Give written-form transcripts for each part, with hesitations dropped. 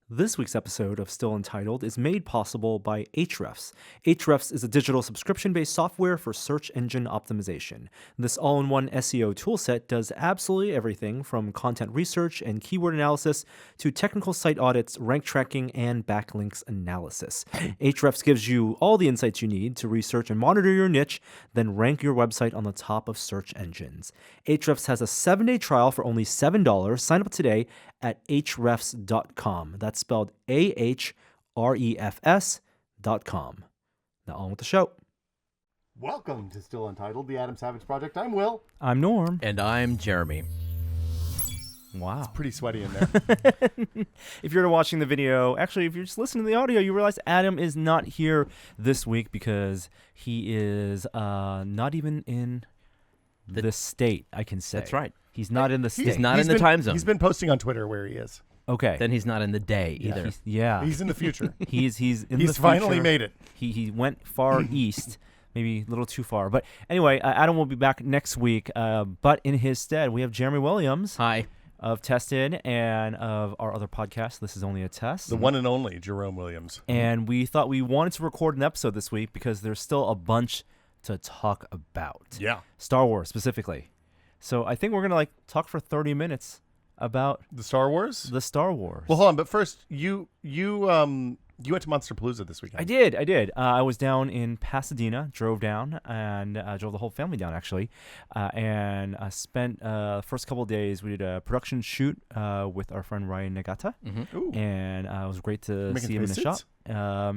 This week's episode of Still Untitled is made possible by Ahrefs. Ahrefs is a digital subscription-based software for search engine optimization. This all-in-one SEO toolset does absolutely everything from content research and keyword analysis to technical site audits, rank tracking, and backlinks analysis. Ahrefs gives you all the insights you need to research and monitor your niche, then rank your website on the top of search engines. Ahrefs has a 7-day trial for only $7. Sign up today at ahrefs.com. That's spelled AHREFS.com. Now on with the show. Welcome to Still Untitled, the Adam Savage Project. I'm Will. I'm Norm. And I'm Jeremy. Wow. It's pretty sweaty in there. If you're watching the video, actually, if you're just listening to the audio, you realize Adam is not here this week because he is not even in the state, I can say. That's right. He's not in the state. He's not in the time zone. He's been posting on Twitter where he is. Okay. Then he's not in the day either. He's in the future. He's in the He's finally future. made it. He went far east, maybe a little too far. But anyway, Adam will be back next week. But in his stead, we have Jeremy Williams. Hi. Of Tested and of our other podcast, This Is Only a Test. The one and only Jerome Williams. And we thought we wanted to record an episode this week because there's still a bunch to talk about. Yeah. Star Wars specifically. So I think we're going to talk for 30 minutes about The Star Wars? the Star Wars. Well, hold on. But first, you went to Monsterpalooza this weekend. I did. I was down in Pasadena, drove down, and drove the whole family down, actually. And I spent the first couple of days, we did a production shoot with our friend Ryan Nagata. Mm-hmm. Ooh. And it was great to Making see him in the spacesuits? shop.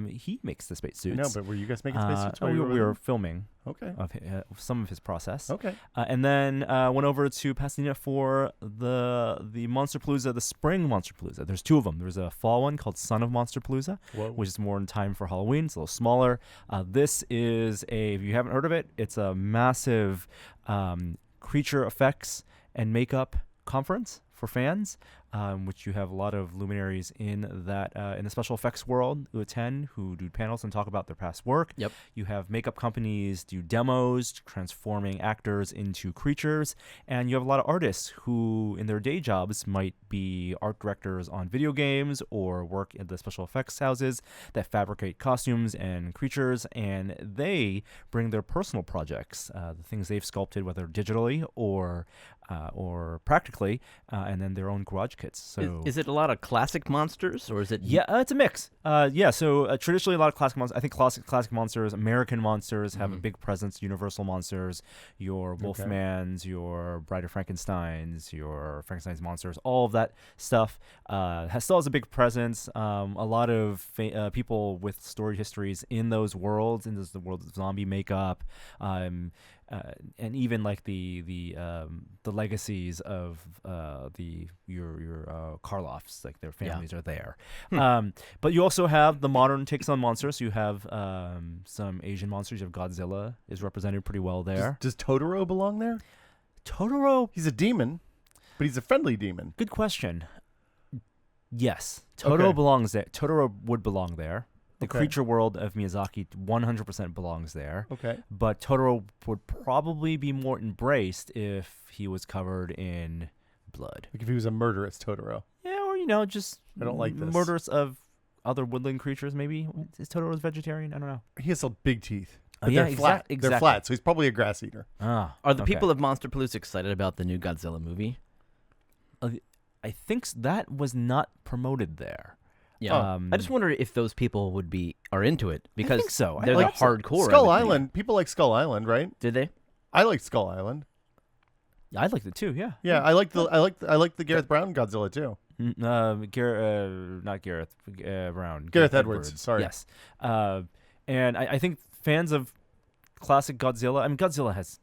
He makes the spacesuits. No, but were you guys making spacesuits? We were filming Okay. of some of his process. Okay. And then went over to Pasadena for the Monsterpalooza, the spring Monsterpalooza. There's two of them. There's a fall one called Son of Monsterpalooza, Whoa. which is more in time for Halloween. It's a little smaller. This is if you haven't heard of it, it's a massive creature effects and makeup conference for fans, which you have a lot of luminaries in that in the special effects world who attend, who do panels and talk about their past work. Yep. You have makeup companies do demos, transforming actors into creatures, and you have a lot of artists who, in their day jobs, might be art directors on video games or work at the special effects houses that fabricate costumes and creatures, and they bring their personal projects, the things they've sculpted, whether digitally or practically, and then their own garage kits. So Is it a lot of classic monsters, or is it? yeah, it's a mix. So traditionally a lot of classic monsters. I think classic monsters, American monsters have a big presence. Universal monsters, your Wolfmans, your Bride of Frankensteins, your Frankenstein's monsters, all of that stuff still has a big presence. A lot of people with storied histories in those worlds, in the world of zombie makeup. And even like the legacies of your Karloffs, like their families are there. But you also have the modern takes on monsters. You have some Asian monsters. You have Godzilla is represented pretty well there. Does Totoro belong there? Totoro, He's a demon, but he's a friendly demon. good question. Yes, Totoro belongs there. Totoro would belong there. The creature world of Miyazaki 100% belongs there. Okay. But Totoro would probably be more embraced if he was covered in blood. Like if he was a murderous Totoro. Yeah, or, just I don't like this. murderous of other woodland creatures, maybe. Is Totoro's vegetarian? I don't know. He has big teeth. Oh, But yeah, they're flat. exactly. They're flat, so he's probably a grass eater. Ah, Are the okay. people of Monsterpalooza excited about the new Godzilla movie? I think that was not promoted there. Yeah. I just wonder if those people are into it because think so. they're I the like so. hardcore. Skull of it. Island. People like Skull Island, right? Did they? I like Skull Island. I liked it too. Yeah. Yeah, I like the Gareth Brown Godzilla too. Not Gareth Brown. Gareth Edwards. Sorry. Yes. And I think fans of classic Godzilla. I mean, Godzilla has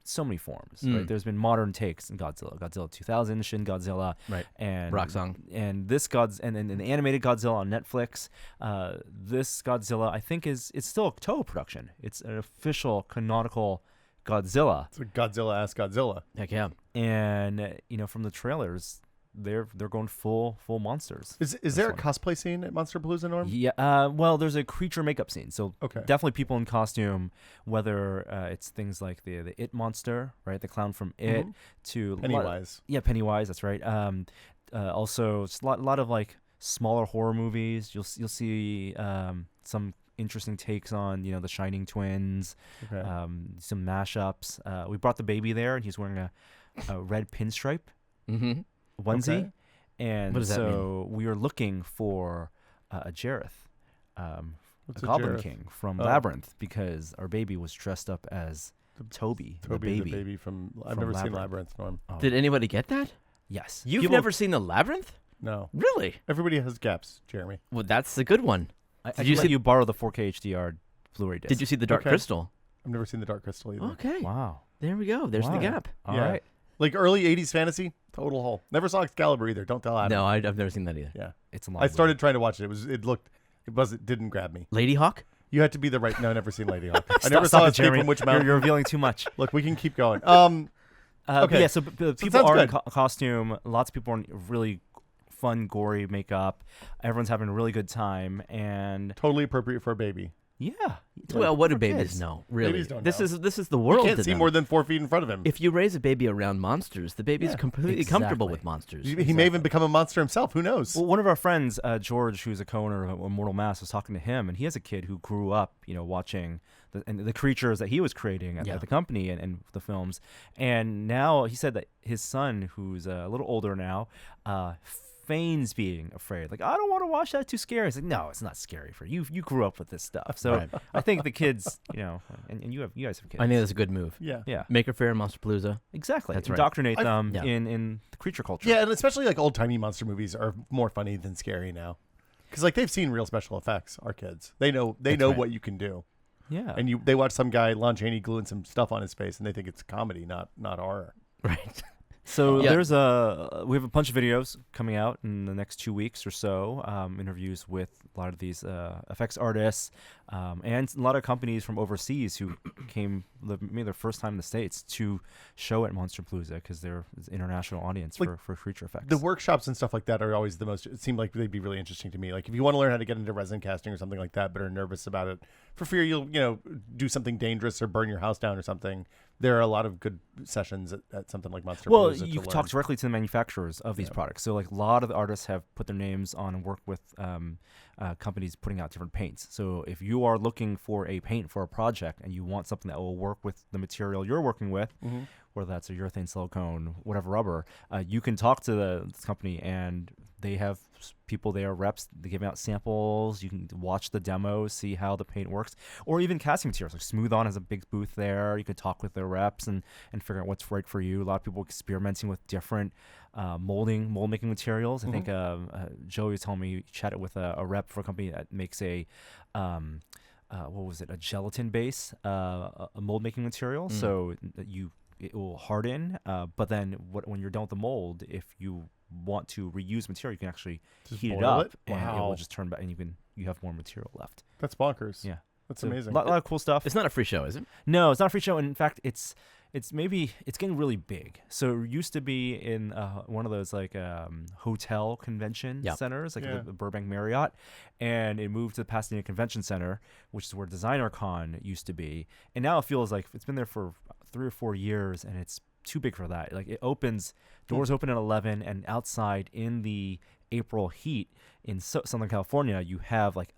so many forms. Right? There's been modern takes in Godzilla 2000, Shin Godzilla, Right. and Rock Song, and this and the animated Godzilla on Netflix. This Godzilla, I think, it's still a Toho production. It's an official canonical Godzilla. It's a Godzilla-ass Godzilla. Heck yeah. And from the trailers, they're going full monsters. Is there a cosplay scene at Monsterpalooza, Norm? Yeah. Well, there's a creature makeup scene, so Okay. definitely people in costume. Whether it's things like the It monster, right, the clown from It, to Pennywise. Pennywise. That's right. Also, just a lot of like smaller horror movies. You'll see some interesting takes on the Shining twins, Okay. some mashups. We brought the baby there, and he's wearing a red pinstripe Mm-hmm. onesie. Okay. And What does that so we were looking for a Jareth, What's a a Goblin Jareth? King from Oh. Labyrinth, because our baby was dressed up as Toby, the Toby, baby. the baby from. I've from never seen Labyrinth. Labyrinth, Norm. Oh, Did anybody get that? yes. You've People- never seen the Labyrinth? No. Really? Everybody has gaps, Jeremy. Well, that's a good one. I Did can you let see- you borrow the 4K HDR Blu-ray disc. Did you see the Dark Okay. Crystal? I've never seen the Dark Crystal either. Okay. Wow. There we go. There's the Wow. gap. All Yeah. right. Like early '80s fantasy, total hole. Never saw Excalibur either. Don't tell Adam. No, I've never seen that either. Yeah. It's a long I started trying to watch it. It didn't grab me. Lady Hawk? You had to be the right. No, never seen Lady Hawk. I Stop- never stop saw it, Escape Jeremy. from Witch You're, Mountain. you're revealing too much. Look, we can keep going. But Okay. yeah, so people sounds are in good. costume. Lots of people are in really fun, gory makeup. Everyone's having a really good time, and Totally appropriate for a baby. yeah. Well, what do for babies kids. know? Really? Babies don't this know. is the You world. can't to see them. more than 4 feet in front of him. If you raise a baby around monsters, the baby's Yeah. completely comfortable Exactly. with monsters. He may even become a monster himself. Who knows? Well, one of our friends, George, who's a co-owner of Immortal Mass, was talking to him, and he has a kid who grew up, watching the creatures that he was creating at the company and the films. And now he said that his son, who's a little older now, feigns being afraid. Like, I don't want to watch that, too scary. It's like, no, it's not scary for you. You grew up with this stuff. So Right. I think the kids, and you guys have kids. I think that's a good move. Yeah. Yeah, Maker Faire and Monsterpalooza. exactly. That's right. Indoctrinate them Yeah. in the creature culture. Yeah, and especially like old timey monster movies are more funny than scary now, because like they've seen real special effects. Our kids, they know That's right. what you can do, Yeah. and they watch some guy Lon Chaney gluing some stuff on his face, and they think it's comedy, not horror. Right. So Yeah. we have a bunch of videos coming out in the next 2 weeks or so, interviews with a lot of these effects artists and a lot of companies from overseas who maybe their first time in the States to show at Monsterpalooza because they're an international audience Like, for creature effects. The workshops and stuff like that are always the most. It seemed like they'd be really interesting to me. Like if you want to learn how to get into resin casting or something like that, but are nervous about it for fear you'll do something dangerous or burn your house down or something. There are a lot of good sessions at something like Monsterpalooza. Well, to you learn. talk directly to the manufacturers of these products. So, like, a lot of the artists have put their names on and work with companies putting out different paints. So, if you are looking for a paint for a project and you want something that will work with the material you're working with, whether that's a urethane, silicone, whatever rubber, you can talk to this company, and they have people there, reps, they give out samples. You can watch the demos, see how the paint works, or even casting materials. Like Smooth On has a big booth there. You can talk with their reps and figure out what's right for you. A lot of people experimenting with different mold making materials. I think Joey was telling me he chatted with a rep for a company that makes a gelatin base, a mold making material. So it will harden, but then when you're done with the mold, if you want to reuse material, you can actually Just heat it boil up, it? and it Wow. will just turn back, and you have more material left. That's bonkers. Yeah, That's So, amazing. A lot of cool stuff. It's not a free show, is it? No, it's not a free show. In fact, it's getting really big. So it used to be in one of those like hotel convention centers, like Yeah. the Burbank Marriott, and it moved to the Pasadena Convention Center, which is where Designer Con used to be. And now it feels like it's been there for 3 or 4 years, and it's too big for that. Like doors open at 11, and outside in the April heat in Southern California, you have like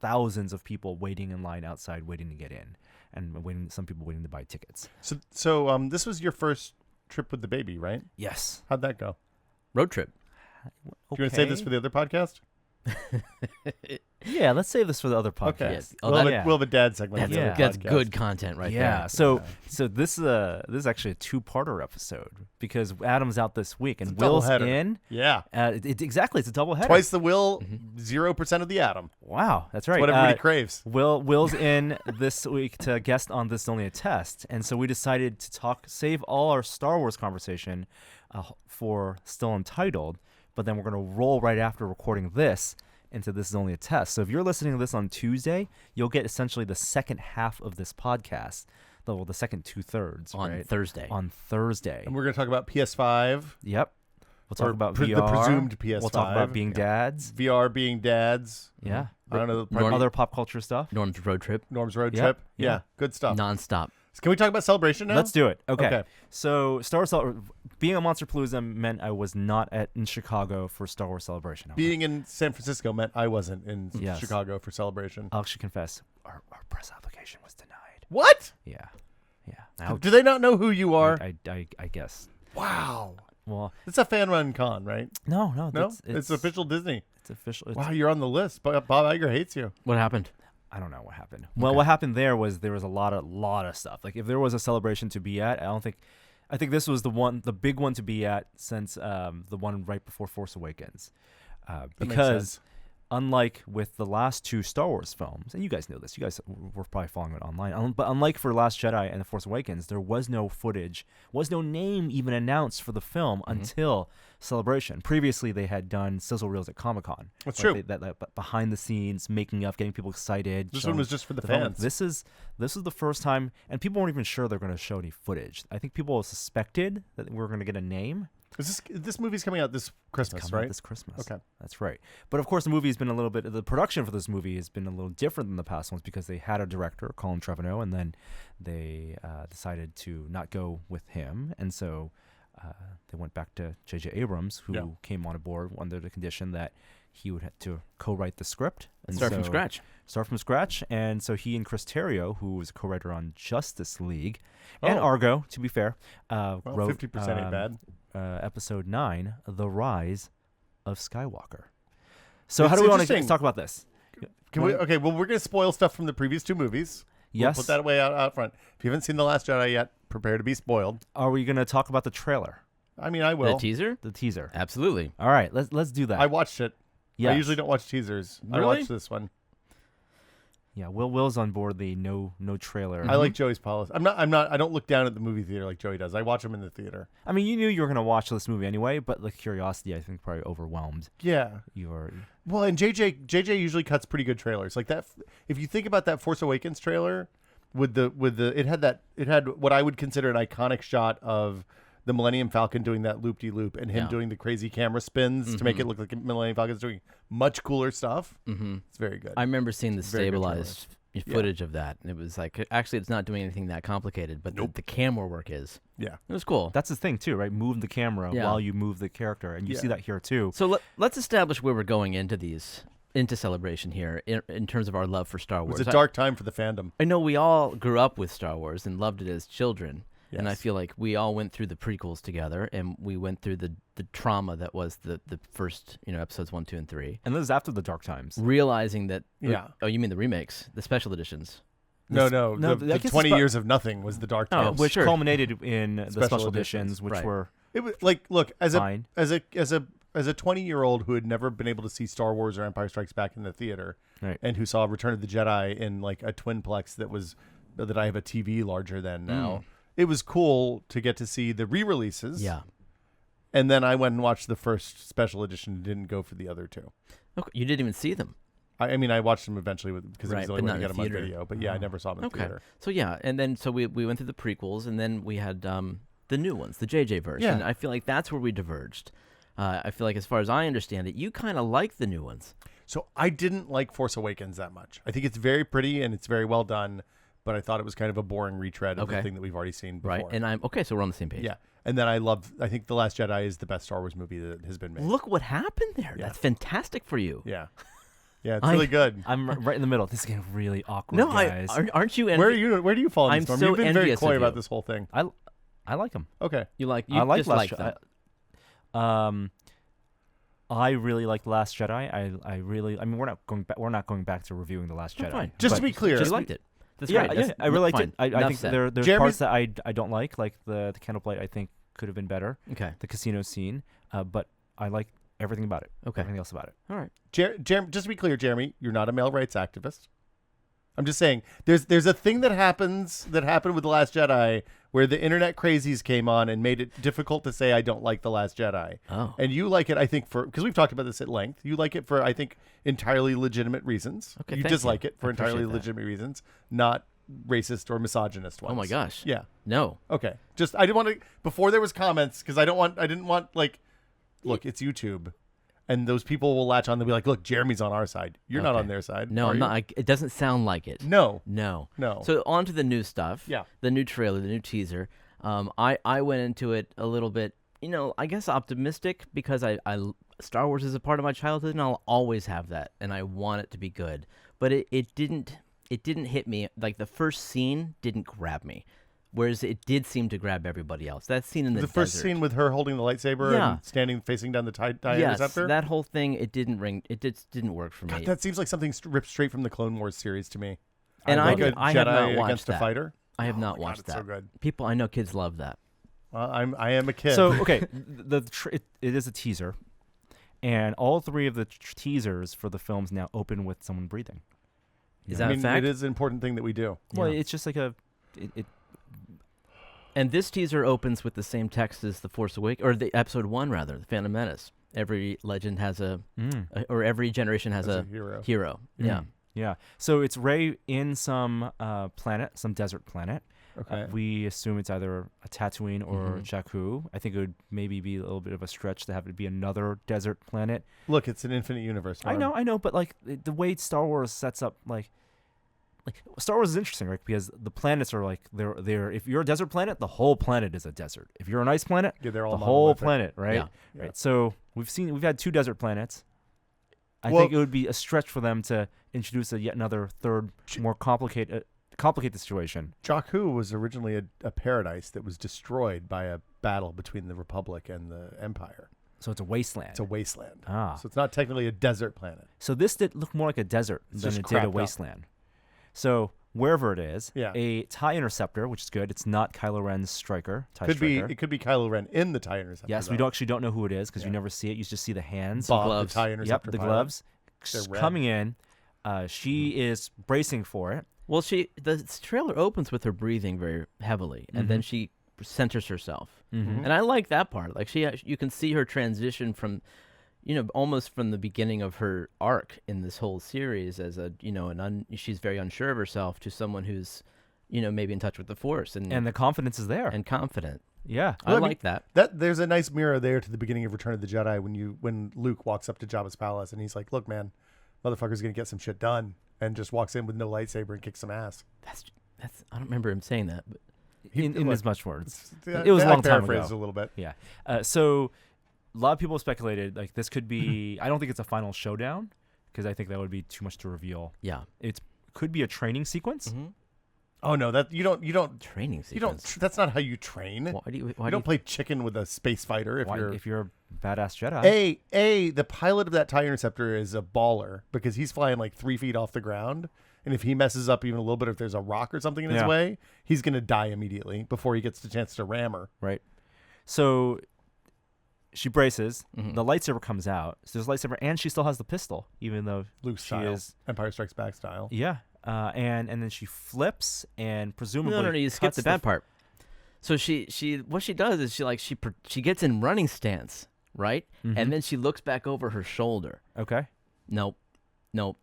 thousands of people waiting in line outside, waiting to get in. And some people waiting to buy tickets. So this was your first trip with the baby, right? Yes. How'd that go? Road trip. Do you want to save this for the other podcast? Yeah, let's save this for the other podcast. Okay. Yes. We'll, have we'll have a dad segment. on the other That's podcast. good content right Yeah. there. So this is actually a 2-parter episode because Adam's out this week and It's a Will's doubleheader. in. Yeah. Exactly, it's a double header. Twice the will, 0% of the atom. Wow, that's right. What everybody craves. Will's in this week to guest on This Is Only a Test, and so we decided to save all our Star Wars conversation for Still Untitled, but then we're going to roll right after recording this into This Is Only a Test. So if you're listening to this on Tuesday, you'll get essentially the second half of this podcast, the second 2/3 On right? Thursday. On Thursday. And we're going to talk about PS5, Yep. We'll talk Or about the VR. presumed We'll talk PS5. about being dads. VR being dads. Yeah. I don't know. Norm- Other pop culture stuff. Norm's road trip. Norm's road Yeah, trip. yeah. Yeah. Good stuff. Non-stop. Can we talk about Celebration now? Let's do it. Okay. Okay. So Star Wars being a Monsterpalooza meant I was not in Chicago for Star Wars Celebration. Being in San Francisco meant I wasn't in Yes. Chicago for Celebration. I'll actually confess, our press application was denied. What? Yeah. Ouch. Do they not know who you are? I guess. Wow. Well, It's a fan-run con, right? no. No, it's official Disney. It's official. Wow, you're on the list. Bob Iger hates you. What happened? I don't know what happened. Well, what happened there was a lot of stuff. Like if there was a celebration to be at, I think this was the big one to be at since the one right before Force Awakens, because unlike with the last two Star Wars films, and you guys know this, you guys were probably following it online, but unlike for Last Jedi and The Force Awakens, there was no footage, was no name even announced for the film until Celebration. Previously, they had done sizzle reels at Comic-Con. That's true. That behind the scenes, making up, getting people excited. This one was just for the film. fans. This is the first time, and people weren't even sure they're going to show any footage. I think people suspected that we were going to get a name. This movie's coming out this Christmas, right? This Christmas. Okay. That's right. But of course, the production for this movie has been a little different than the past ones because they had a director, Colin Trevorrow, and then they decided to not go with him. And so they went back to J.J. Abrams, who came on board under the condition that he would have to co-write the script. And Start from scratch. Start from scratch. And so he and Chris Terrio, who was a co-writer on Justice League and Argo, to be fair, wrote 50% ain't bad. Episode 9, The Rise of Skywalker. So how do we want to talk about this? Can we? Okay, well, we're going to spoil stuff from the previous two movies. Yes. We'll put that away out front. If you haven't seen The Last Jedi yet, prepare to be spoiled. Are we going to talk about the trailer? I mean, I will. The teaser? The teaser. Absolutely. All right, let's do that. I watched it. Yes. I usually don't watch teasers. Really? I watched this one. Yeah, Will's on board the no trailer. I like Joey's policy. I don't look down at the movie theater like Joey does. I watch them in the theater. I mean, you knew you were going to watch this movie anyway, but the curiosity, I think, probably overwhelmed Yeah. your... Well, and JJ usually cuts pretty good trailers. Like that, if you think about that Force Awakens trailer, it had what I would consider an iconic shot of the Millennium Falcon doing that loop-de-loop and him doing the crazy camera spins to make it look like Millennium Falcon's doing much cooler stuff. Mm-hmm. It's very good. I remember seeing the Very good stabilized footage of that, and it was like, actually, it's not doing anything that complicated, but the camera work is. Yeah. It was cool. That's the thing, too, right? Move the camera while you move the character, and you see that here, too. So let's establish where we're going into Celebration here in terms of our love for Star Wars. It was a dark time for the fandom. I know we all grew up with Star Wars and loved it as children. Yes. And I feel like we all went through the prequels together, and we went through the trauma that was the first, episodes 1, 2, and 3. And this is after the dark times. Realizing that, Yeah. you mean the remakes, the special editions? No, I the guess 20 years of nothing was the dark times. Which sure. culminated in the special editions, editions, which right. were It was like, look, as fine. a 20-year-old who had never been able to see Star Wars or Empire Strikes Back in the theater, Right. and who saw Return of the Jedi in like a twinplex that I have a TV larger than now. It was cool to get to see the re-releases. Yeah. And then I went and watched the first special edition and didn't go for the other two. Okay. You didn't even see them. I mean, I watched them eventually because it was Right, the only but way to not get in them on theater. video. But yeah, I never saw them in Okay. theater. So yeah, and then we went through the prequels, and then we had the new ones, the JJ version. Yeah. And I feel like that's where we diverged. I feel like, as far as I understand it, you kind of like the new ones. So I didn't like Force Awakens that much. I think it's very pretty and it's very well done, but I thought it was kind of a boring retread of the thing that we've already seen before. Right, and so we're on the same page. Yeah. And then I think The Last Jedi is the best Star Wars movie that has been made. Look what happened there. Yeah. That's fantastic for you. Yeah. Yeah, it's really good. I'm right in the middle. This is getting really awkward, No, guys. aren't you? Where do you fall in I'm the storm? so You've been very envious coy of about you. this whole thing. I like them. Okay. You like I like just Last like Jedi. them. I really like The Last Jedi. I mean, we're not going back to reviewing The Last Jedi. Fine. Just but- to be clear. You liked it. That's yeah, right. yeah, That's I really liked fine. it. I Enough think said. there's Jeremy's- parts that I don't like the Candleblight. I think could have been better. Okay. The casino scene, but I like everything about it. Okay. Everything else about it. All right. Just to be clear, Jeremy, you're not a male rights activist. I'm just saying there's a thing that happened with The Last Jedi where the internet crazies came on and made it difficult to say I don't like The Last Jedi. Oh. And you like it, I think, because we've talked about this at length. You like it for, I think, entirely legitimate reasons. Okay, You thank dislike you. it for I appreciate entirely that. legitimate reasons, not racist or misogynist ones. Oh my gosh. Yeah. No. Okay. Just I didn't want to before there was comments because I didn't want like, look, it's YouTube. and those people will latch on. They'll be like, "Look, Jeremy's on our side. You're not Okay. on their side." No, are I'm you? not. It doesn't sound like it. No. No. No. So on to the new stuff. Yeah. The new trailer, the new teaser. I went into it a little bit, I guess optimistic because I Star Wars is a part of my childhood and I'll always have that and I want it to be good. But it didn't hit me. Like the first scene didn't grab me. Whereas it did seem to grab everybody else. That scene in the first desert. scene with her holding the lightsaber Yeah. and standing facing down the TIE Yes, interceptor. that whole thing, it didn't ring. It just didn't work for God, me. that seems like something ripped straight from the Clone Wars series to me. And like a I have Jedi not watched against that. a fighter. I have Oh not my God, watched it's that. so good. People, I know kids love that. I am a kid. So okay, it is a teaser, and all three of the teasers for the films now open with someone breathing. Is I that mean, a fact? it is an important thing that we do. Well, Yeah. it's just like And this teaser opens with the same text as The Force Awakens, or the episode 1 rather, The Phantom Menace. Every legend has or every generation has As a hero. hero. Yeah. Yeah. So it's Rey in some planet, some desert planet. Okay. We assume it's either a Tatooine or Mhm. Jakku. I think it would maybe be a little bit of a stretch to have it be another desert planet. Look, it's an infinite universe. I know, but like the way Star Wars sets up, like Star Wars is interesting, right? Because the planets are like they're. If you're a desert planet, the whole planet is a desert. If you're an ice planet, Yeah, they're all the whole monolithic. planet, right? Yeah. Yeah. Right. So we've had 2 desert planets. I Well- think it would be a stretch for them to introduce yet another third, more complicated the situation. Jakku was originally a paradise that was destroyed by a battle between the Republic and the Empire. So it's a wasteland. It's a wasteland. Ah. So it's not technically a desert planet. So this did look more like a desert It's than just it did a crapped up. wasteland. So wherever it is, Yeah. a TIE interceptor, which is good. It's not Kylo Ren's striker. TIE It striker. could be Kylo Ren in the TIE interceptor. Yes, we though. actually don't know who it is because Yeah. you never see it. You just see the hands. Bob, gloves. the TIE Yep, interceptor. the pilot. gloves. They're red. Coming in. She is bracing for it. Well, the trailer opens with her breathing very heavily, and then she centers herself. Mm-hmm. And I like that part. Like you can see her transition from, almost from the beginning of her arc in this whole series as she's very unsure of herself to someone who's, maybe in touch with the Force And the confidence is there. and confident. yeah. I Well, I mean, like that. There's a nice mirror there to the beginning of Return of the Jedi when Luke walks up to Jabba's palace and he's like, "Look, man, motherfucker's gonna get some shit done," and just walks in with no lightsaber and kicks some ass. That's I don't remember him saying that, but in look, as much words. It was a long time paraphrased ago. a little bit. Yeah. So a lot of people speculated like this could be. I don't think it's a final showdown because I think that would be too much to reveal. yeah. It could be a training sequence. Mm-hmm. Oh no, that you don't. Training You don't. sequence. That's not how you train. Why do you? You don't play chicken with a space fighter if you're. a badass Jedi. The pilot of that TIE interceptor is a baller because he's flying like 3 feet off the ground, and if he messes up even a little bit, if there's a rock or something in his Yeah. way, he's gonna die immediately before he gets the chance to ram her. Right. So she braces. Mhm. The lightsaber comes out. So there's a lightsaber, and she still has the pistol, even though Luke she style, is. Empire Strikes Back style. Yeah. And then she flips and presumably No, you skipped cuts the bad part. So she what she does is she gets in running stance, right? Mhm. And then she looks back over her shoulder. Okay. Nope,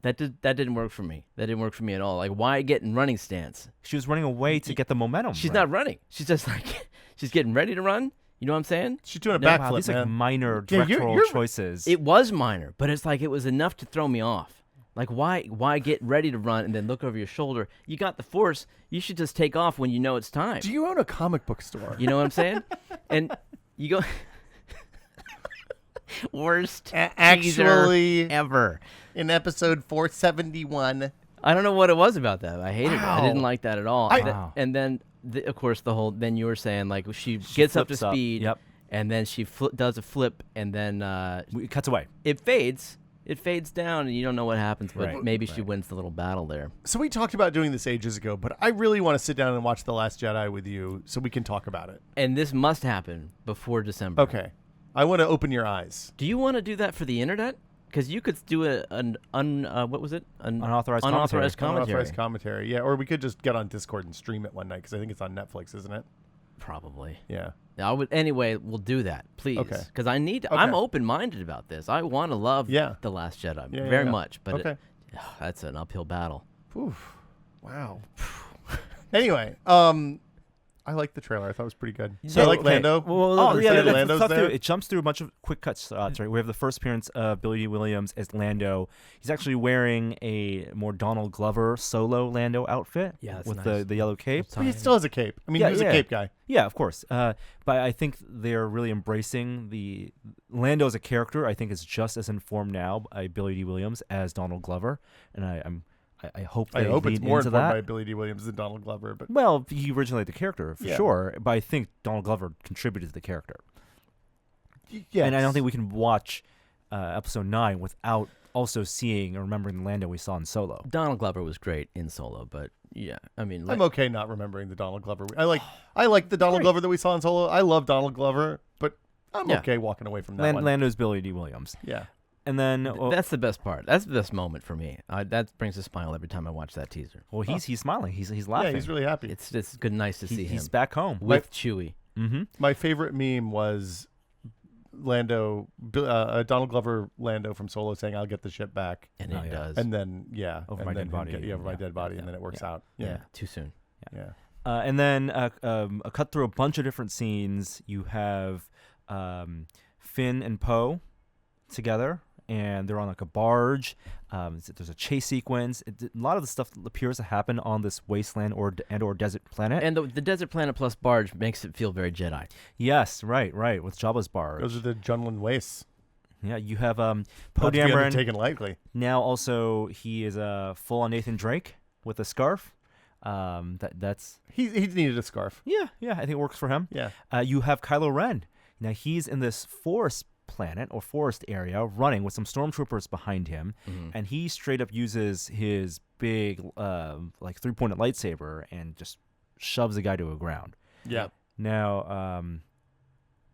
that didn't work for me. That didn't work for me at all. Like, why get in running stance? She was running away to get the momentum. She's right. not running. She's just like she's getting ready to run. You know what I'm saying? She's doing a No, backflip, Wow, these man. like minor Yeah, directorial you're- choices. It was minor, but it's like it was enough to throw me off. Like, why get ready to run and then look over your shoulder? You got the Force. You should just take off when you know it's time. Do you own a comic book store? You know what I'm saying? And you go worst Actually, teaser ever. in episode 471. I don't know what it was about that. I hated it. I didn't Wow. like that at all. Wow. And then, of course, then you were saying like she gets up to flips up. speed. Yep. And then she does a flip, and then It cuts away. it fades. It fades down, and you don't know what happens. But Right, maybe she wins the little battle there. So we talked about doing this ages ago, but I really want to sit down and watch The Last Jedi with you so we can talk about it. And this must happen before December. Okay. I want to open your eyes. Do you want to do that for the internet? Because you could do an what was it? An Unauthorized unauthorized commentary. Unauthorized commentary. Yeah, or we could just get on Discord and stream it one night because I think it's on Netflix, isn't it? Probably. Yeah. I would anyway. We'll do that, please. Okay. Because I need. Okay. I'm open-minded about this. I want to love Yeah. the Last Jedi Yeah, yeah, very yeah. much, but Okay. that's an uphill battle. Oof. Wow. Anyway, I liked the trailer. I thought it was pretty good. So, I like okay. Lando. Well, Oh, yeah, Lando's there. it jumps through a bunch of quick cuts. Right? We have the first appearance of Billy Dee Williams as Lando. He's actually wearing a more Donald Glover solo Lando outfit that's with nice. the yellow cape. But he still has a cape. I mean, Yeah, he was yeah. a cape guy. Yeah, of course. But I think they're really embracing the Lando as a character. I think is just as informed now by Billy Dee Williams as Donald Glover, and I hope they I hope lean it's more into informed that. by Billy Dee Williams than Donald Glover. But Well, he originated the character for Yeah. sure, but I think Donald Glover contributed to the character. yeah, And I don't think we can watch episode 9 without also seeing or remembering the Lando we saw in Solo. Donald Glover was great in Solo, but yeah, I mean, I'm okay not remembering the Donald Glover. I like the Donald Glover that we saw in Solo. I love Donald Glover, but I'm Yeah. okay walking away from that one. Lando's Billy Dee Williams. Yeah. And then, that's the best part. That's the best moment for me. That brings a smile every time I watch that teaser. he's smiling. He's laughing. Yeah, he's really happy. It's good, nice to see him He's back home. with Chewie. Mm-hmm. My favorite meme was Donald Glover Lando from Solo saying, "I'll get the ship back," And Oh, he yeah. does. and then Over and my then dead body. over my Yeah. dead body, Yeah. and then it works Yeah. out. yeah, Yeah, too soon. yeah. And then a cut through a bunch of different scenes. You have Finn and Poe together, and they're on like a barge. There's a chase sequence. A lot of the stuff appears to happen on this wasteland or desert planet. And the desert planet plus barge makes it feel very Jedi. Yes, right, with Jabba's barge. Those are the Junlin wastes. Yeah, you have Poe Not to be Dameron. taken lightly. Now also he is full on Nathan Drake with a scarf. That's He needed a scarf. yeah. I think it works for him. Yeah. You have Kylo Ren. Now he's in this forest planet or forest area running with some stormtroopers behind him, and he straight up uses his big like 3-pointed lightsaber and just shoves the guy to the ground. Yeah. Now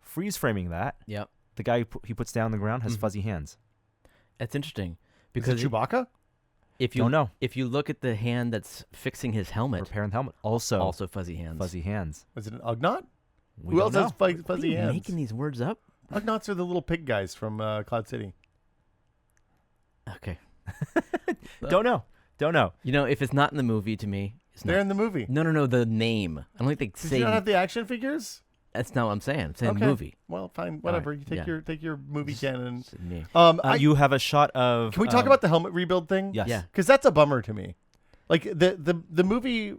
freeze framing that, Yep. the guy he puts down on the ground has fuzzy hands. That's interesting Because because Chewbacca. if you Don't know. if you look at the hand that's fixing his helmet, Repairing the helmet. Also fuzzy hands. fuzzy hands. Was it an Ugnaught? We Who don't else know. has Are fuzzy you hands? making these words up? Ugnaughts are the little pig guys from Cloud City. Okay. Don't know. You know, if it's not in the movie, to me, it's They're not. in the movie. No, the name. I don't think they Did say. you not have the action figures? That's not what I'm saying. I'm saying Okay. movie. Well, fine, whatever. right, You take yeah. your movie canon. It's me. You have a shot of. Can we talk about the helmet rebuild thing? Yes. Yeah. Because that's a bummer to me. Like the movie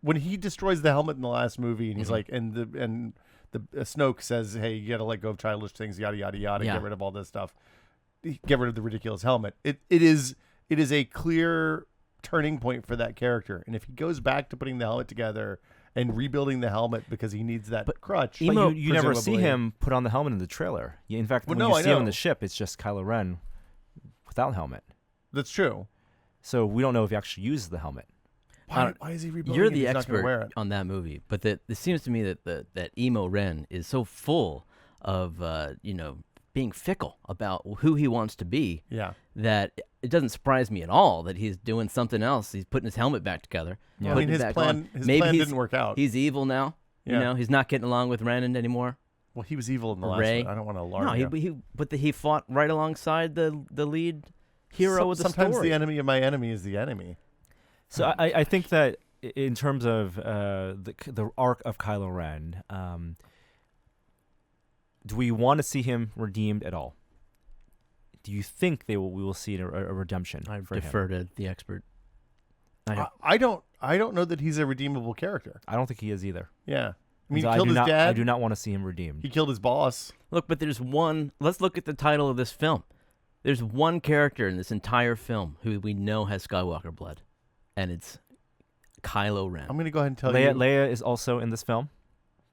when he destroys the helmet in the last movie, and he's like, and the Snoke says, "Hey, you got to let go of childish things, yada yada yada. Yeah. Get rid of all this stuff. Get rid of the ridiculous helmet." It is a clear turning point for that character, and if he goes back to putting the helmet together and rebuilding the helmet because he needs that crutch, But you never see presumably. him put on the helmet in the trailer. In fact, Well, when no, you I see him in know. the ship, it's just Kylo Ren without helmet. That's true. So we don't know if he actually uses the helmet. Why is he rebuilding You're it? the He's not gonna wear expert it. on that movie, but it seems to me that emo Ren is so full of being fickle about who he wants to be Yeah. that it doesn't surprise me at all that he's doing something else. He's putting his helmet back together. Yeah. I mean, putting it his back plan on. his Maybe plan he's- didn't work out. He's evil now. Yeah. You know, he's not getting along with Ren anymore. Well, he was evil in the Ray. last one. I don't want to alarm No, you. he fought right alongside the lead hero of the Sometimes story. the enemy of my enemy is the enemy. So I think that in terms of the arc of Kylo Ren, do we want to see him redeemed at all? Do you think we will see a redemption I for him? defer to the expert. I don't know that he's a redeemable character. I don't think he is either. Yeah. I mean, So he killed his dad. I do not want to see him redeemed. He killed his boss. Look, but there's one. Let's look at the title of this film. There's one character in this entire film who we know has Skywalker blood, and it's Kylo Ren. I'm going to go ahead and tell Leia, you. Leia is also in this film.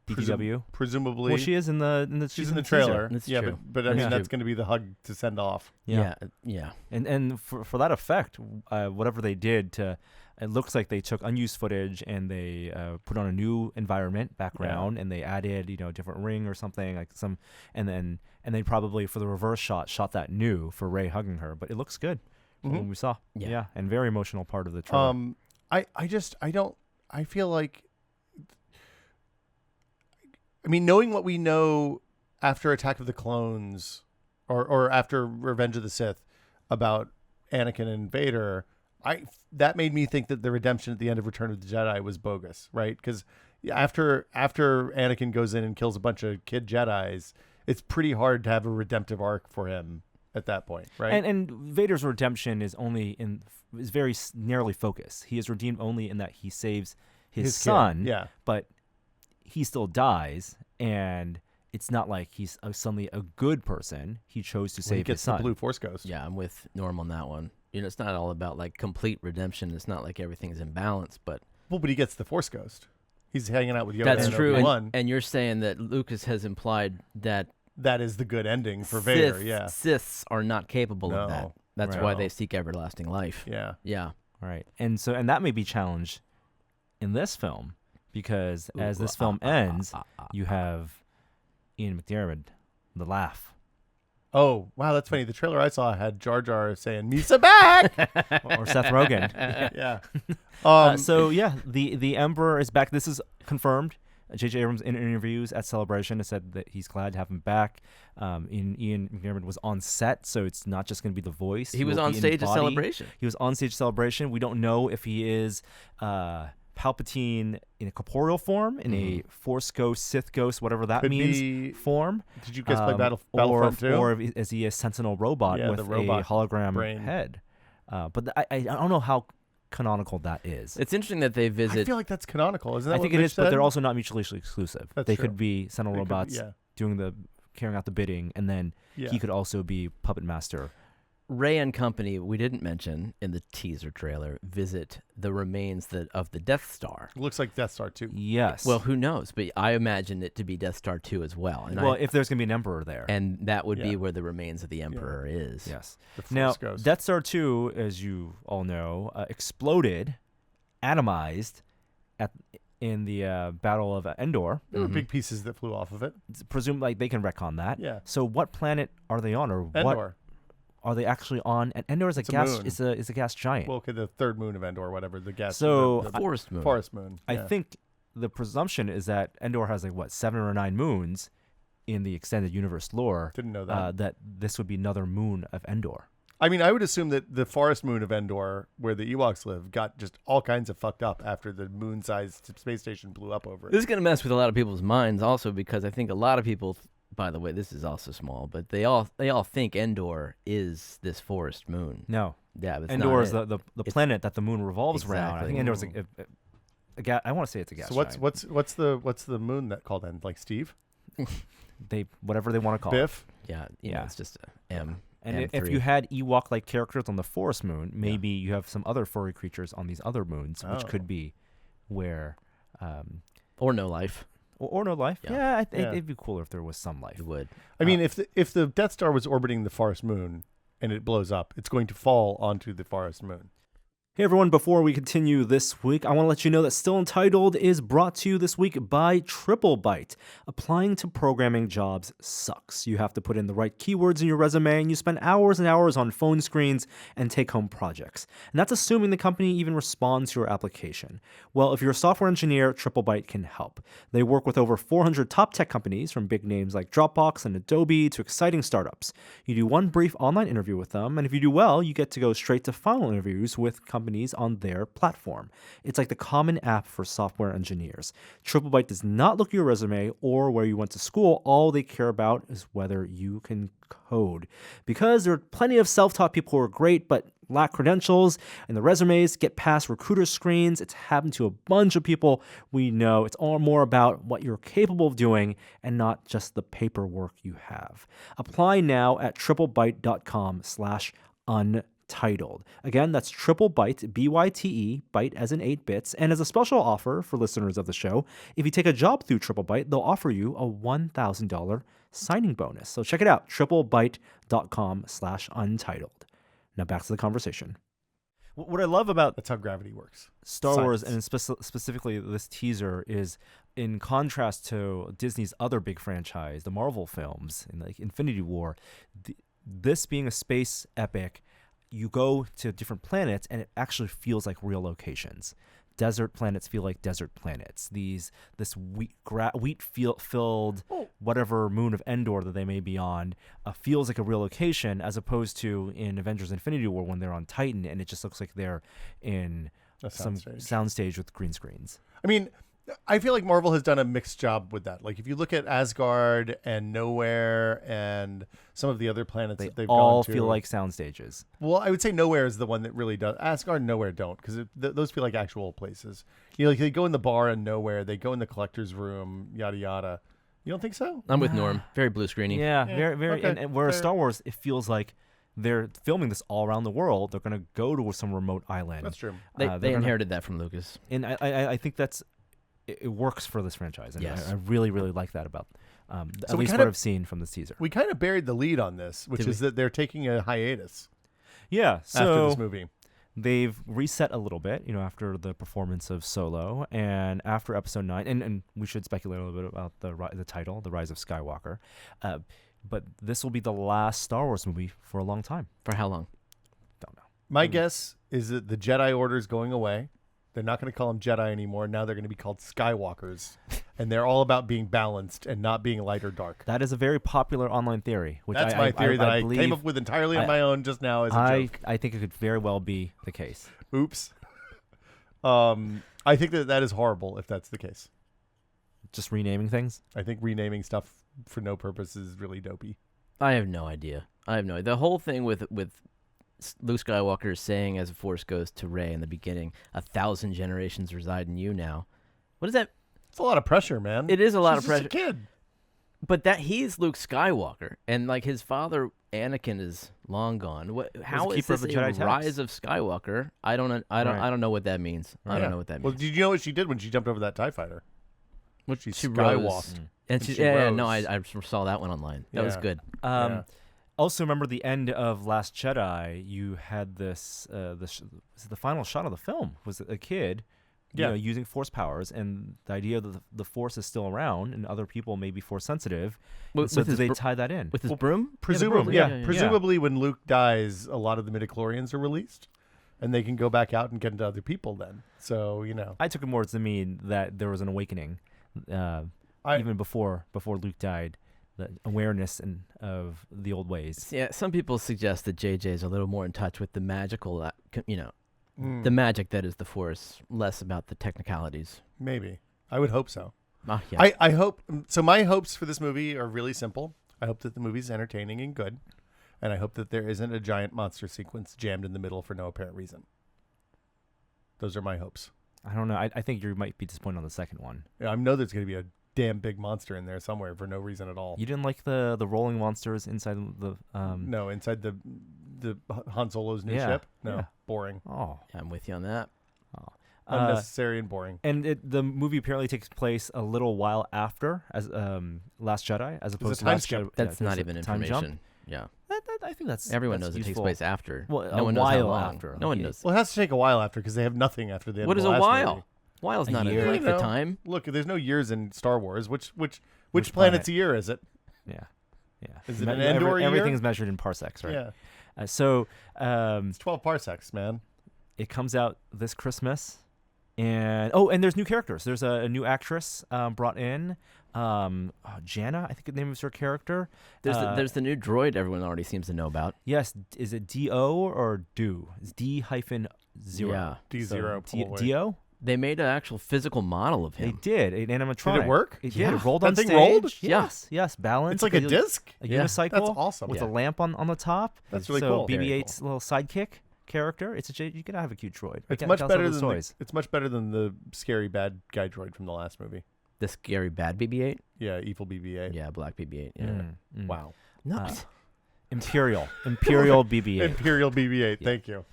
DPW. Presumably. Well, she is in the she's in the teaser. trailer. That's yeah, true. but I That's mean, true. that's going to be the hug to send off. yeah. And for that effect, whatever they did to, it looks like they took unused footage and they put on a new environment background and they added a different ring or something like some, and they probably for the reverse shot that new for Rey hugging her, but it looks good from what we saw. Yeah. And very emotional part of the trailer. I feel like, I mean, knowing what we know after Attack of the Clones or after Revenge of the Sith about Anakin and Vader, that made me think that the redemption at the end of Return of the Jedi was bogus, right? Because after Anakin goes in and kills a bunch of kid Jedis, it's pretty hard to have a redemptive arc for him at that point, right? And Vader's redemption is very narrowly focused. He is redeemed only in that he saves his son, kid. but he still dies, and it's not like he's suddenly a good person. He chose to save his son. The blue Force Ghost. Yeah, I'm with Norm on that one. It's not all about like complete redemption. It's not like everything's in balance, but he gets the Force Ghost. He's hanging out with Yoda. That's and true. Obi-Wan. And you're saying that Lucas has implied that that is the good ending for Vader. Yeah, Siths are not capable of that. That's why they seek everlasting life. Yeah. Right. And that may be challenged in this film, because as this film ends, you have Ian McDiarmid, the laugh. Oh, wow, that's funny. The trailer I saw had Jar Jar saying, Misa back! or Seth Rogen. Yeah. The Emperor is back. This is confirmed. J.J. Abrams in interviews at Celebration has said that he's glad to have him back. Ian McDiarmid was on set, so it's not just going to be the voice. He was on stage at Celebration. He was on stage at Celebration. We don't know if he is Palpatine in a corporeal form, in a Force Ghost, Sith Ghost, whatever that means, form. Did you guys play Battlefront 2? Or is he a Sentinel robot with a hologram brain head? But I don't know how canonical that is. It's interesting that they visit. I feel like that's canonical, isn't that? I think what it Mitch is, but said? they're also not mutually exclusive. They true. could be Sentinel robots carrying out the bidding, and then he could also be puppet master. Ray and company, we didn't mention in the teaser trailer, visit the remains of the Death Star. It looks like Death Star 2. Yes. Well, who knows? But I imagine it to be Death Star 2 as well. And if there's going to be an Emperor there. And that would be where the remains of the Emperor is. Yes. The Force Now, Ghost. Death Star 2, as you all know, exploded, atomized in the Battle of Endor. There were big pieces that flew off of it. It's presumed like they can retcon that. Yeah. So what planet are they on, or Endor. what are they actually on? And Endor is a gas. Is a gas giant. Well, okay, the third moon of Endor, whatever the gas. So the forest moon. Forest moon. I think the presumption is that Endor has 7 or 9 moons in the extended universe lore. Didn't know that. That this would be another moon of Endor. I mean, I would assume that the forest moon of Endor, where the Ewoks live, got just all kinds of fucked up after the moon-sized space station blew up over it. This is going to mess with a lot of people's minds also, because I think a lot of people, by the way, this is also small, but they all think Endor is this forest moon. No. Yeah, but Endor is the planet that the moon revolves around. I think Endor is a gas. I want to say it's a gas. So what's the moon that called then? Like Steve? Whatever they want to call Biff? it. Yeah, it's just a M. And M3. if you had Ewok-like characters on the forest moon, maybe you have some other furry creatures on these other moons, which could be where... or no life. Or no life. Yeah. I think it'd be cooler if there was some life. It would. I mean, if the Death Star was orbiting the forest moon and it blows up, it's going to fall onto the forest moon. Hey everyone, before we continue this week, I want to let you know that Still Entitled is brought to you this week by TripleByte. Applying to programming jobs sucks. You have to put in the right keywords in your resume, and you spend hours and hours on phone screens and take-home projects. And that's assuming the company even responds to your application. Well, if you're a software engineer, TripleByte can help. They work with over 400 top tech companies, from big names like Dropbox and Adobe to exciting startups. You do one brief online interview with them, and if you do well, you get to go straight to final interviews with companies on their platform. It's like the common app for software engineers. TripleByte does not look at your resume or where you went to school. All they care about is whether you can code. Because there are plenty of self-taught people who are great but lack credentials, and the resumes get past recruiter screens. It's happened to a bunch of people we know. It's all more about what you're capable of doing and not just the paperwork you have. Apply now at triplebyte.com/untitled. Again, that's TripleByte, B-Y-T-E, byte as in 8 bits. And as a special offer for listeners of the show, if you take a job through TripleByte, they'll offer you a $1,000 signing bonus. So check it out, triplebyte.com/untitled. Now back to the conversation. What I love about That's how gravity works. Star Wars, and specifically this teaser, is in contrast to Disney's other big franchise, the Marvel films, and like Infinity War, this being a space epic, you go to different planets and it actually feels like real locations. Desert planets feel like desert planets. This wheat-filled whatever moon of Endor that they may be on feels like a real location, as opposed to in Avengers Infinity War when they're on Titan and it just looks like they're in some soundstage with green screens. I mean, I feel like Marvel has done a mixed job with that. Like if you look at Asgard and Nowhere and some of the other planets They that they've all gone to, feel like sound stages. well, I would say Nowhere is the one that really does. Asgard and Nowhere don't, because those feel like actual places. You know, like they go in the bar in Nowhere, they go in the collector's room, yada yada. You don't think so? I'm with Norm. Very blue screeny. Yeah, Yeah, very, very. okay, And whereas fair. Star Wars, it feels like they're filming this all around the world. They're going to go to some remote island. That's true. They they're gonna- inherited that from Lucas. And I think it works for this franchise. And Yes. I really, really like that about So at we least kind what of- I've seen from this teaser. We kind of buried the lead on this, which Did is that they're taking a hiatus Yeah, after so this movie. they've reset a little bit, after the performance of Solo and after Episode 9, and we should speculate a little bit about the title, The Rise of Skywalker. But this will be the last Star Wars movie for a long time. For how long? Don't know. My guess is that the Jedi Order is going away. They're not going to call them Jedi anymore. Now they're going to be called Skywalkers. And they're all about being balanced and not being light or dark. That is a very popular online theory. Which That's my theory that I believe, came up with entirely on my own just now as a joke. I think it could very well be the case. Oops. I think that is horrible if that's the case. Just renaming things. I think renaming stuff for no purpose is really dopey. I have no idea. The whole thing with Luke Skywalker saying as a Force ghost to Rey in the beginning, 1,000 generations reside in you now. What is that? It's a lot of pressure, man. It is a lot She's of just pressure. a kid. But that he's Luke Skywalker, and like his father Anakin is long gone. How is keeper of this the Jedi a texts. Rise of Skywalker? I don't know what that means. I Yeah. don't know what that Well, means. did you know what she did when she jumped over that TIE fighter? She she skywalked. rose. And she no, rose. I saw that one online. That was Yeah. good. Yeah. Also, remember the end of Last Jedi? You had this. Was it the final shot of the film? Was it a kid? Yeah. Using Force powers, and the idea that the Force is still around, and other people may be Force sensitive. With- And so with his did they br- tie that in? With his broom? Presumably, Yeah, yeah. Presumably, when Luke dies, a lot of the midichlorians are released, and they can go back out and get into other people. Then, so I took it more to mean that there was an awakening, even before Luke died, the awareness of the old ways. Yeah, some people suggest that JJ is a little more in touch with the magical, Mm, the magic that is the Force, less about the technicalities. maybe I would hope so. Yeah. I hope so. My hopes for this movie are really simple. I hope that the movie's entertaining and good, and I hope that there isn't a giant monster sequence jammed in the middle for no apparent reason. Those are my hopes. I don't know. I think you might be disappointed on the second one. Yeah, I know there's going to be a damn big monster in there somewhere for no reason at all. You didn't like the rolling monsters inside the No, inside the Han Solo's new Yeah, ship. No, yeah. boring, Oh, I'm with you on that. unnecessary, and boring. and the movie apparently takes place a little while after as Last Jedi, as opposed to time Last skip. Jedi. That's yeah, not there's a even time information. jump. Yeah. I think that's Everyone that's knows it takes useful. place after. Well, no a one knows how while long. after. No one Yeah. knows. Well, it has to take a while after because they have nothing after the end. What of is the a last while? movie. While's A not a year. length You know, of time. Look, there's no years in Star Wars. Which Which planet's planet? a year is it? Yeah. Is it Me- an Endor year? Everything is measured in parsecs, right? Yeah, So it's 12 parsecs, man. it comes out this Christmas, and there's new characters. There's a new actress brought in, Jana, I think the name is her character. There's the new droid everyone already seems to know about. Yes, is it D-O or Do? It's D-0. Yeah. D0. So, D-O? They made an actual physical model of They him. did, an animatronic. Did it work? It Yeah. did. It rolled That on thing stage. rolled? Yes, balanced. It's like a disc. A Yeah. unicycle. That's awesome. With Yeah. a lamp on the top. That's really so cool. Very BB-8's little sidekick character. You can have a cute droid. It's Tell much us better about than the toys. it's much better than the scary bad guy droid from the last movie. The scary bad BB-8. Yeah, evil BB-8. Yeah, black BB-8. Yeah. Mm. Wow. No. Imperial BB-8. Imperial BB-8. Yeah. Thank you.